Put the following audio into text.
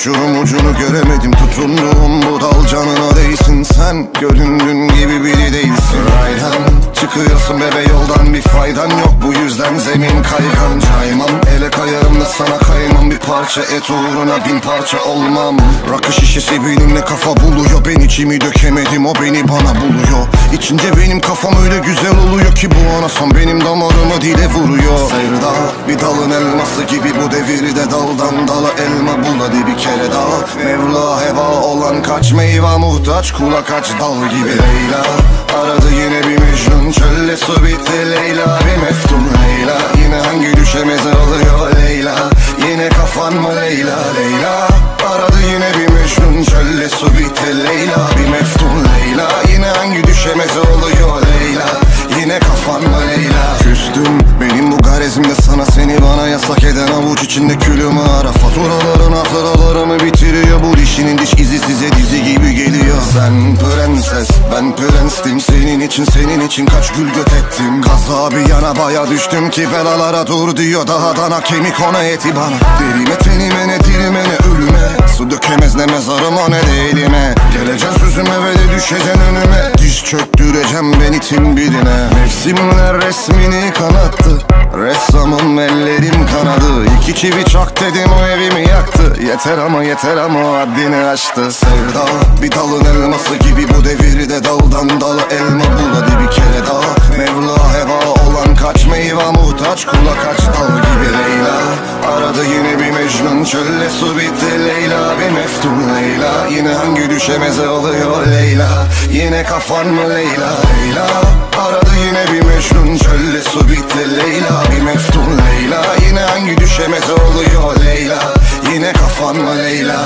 uçurum ucunu göremedim. Tutunduğum bu dal canına değsin. Sen göründüğün gibi biri değilsin. Raydan çıkıyorsun bebe, yoldan bir faydan yok. Bu yüzden zemin kaygan. Caymam ele kayarım da sana kaymam. Bir parça et uğruna bin parça olmam. Rakı şişesi benimle kafa buluyor. Ben içimi dökemedim, o beni bana buluyor. İçince benim kafam öyle güzel oluyor ki bu anasam benim damarımı dile vuruyor. Sevda bir dalın elması gibi bu devirde, daldan dala elma bul hadi bir kere daha. Mevla heba olan kaç meyve muhtaç kula kaç dal gibi. Leyla aradı yine bir Mecnun, çölle su bitti Leyla bir meftun. Leyla yine hangi düşemez alıyor Leyla, yine kafan mı Leyla. Leyla aradı yine bir Mecnun, çölle su bitti Leyla bir meftun. Leyla yine hangi düşemez oluyor Leyla, yine kafan mı Leyla. Küstüm benim bu garezimde sana, seni bana yasak eden avuç içinde külümü ara. Faturaların hatıralarımı bitiriyor, bu dişinin diş izi size dizi gibi geliyor. Sen prenses ben prenstim, senin için kaç gül göt ettim. Kaza bir yana baya düştüm ki belalara dur diyor. Daha dana kemik ona eti bana. Derime tenime ne dilime ne ölüme, su dökemez ne mezarıma ne de elime. Geleceksin sözüme ve de düşeceksin önüme. Diz çöktüreceğim ben itin birine. Mevsimler resmini kanattı, ressamım ellerim kanadı. İki çivi çak dedim o evimi yaktı. Yeter ama o haddini aştı. Sevda bir dalın elması gibi bu devirde, daldan dala elma bul hadi bir kere daha. Mevla heba olan kaç meyve muhtaç kula kaç dal gibi. Leyla aradı yine bir Mecnun, çölle su bitti Leyla bir meftun. Leyla yine hangi düşemez oluyor Leyla, yine kafan mı Leyla. Leyla aradı yine bir Mecnun, çölle su bitti Leyla bir meftun. Leyla yine hangi düşemez oluyor Leyla, yine kafan mı Leyla.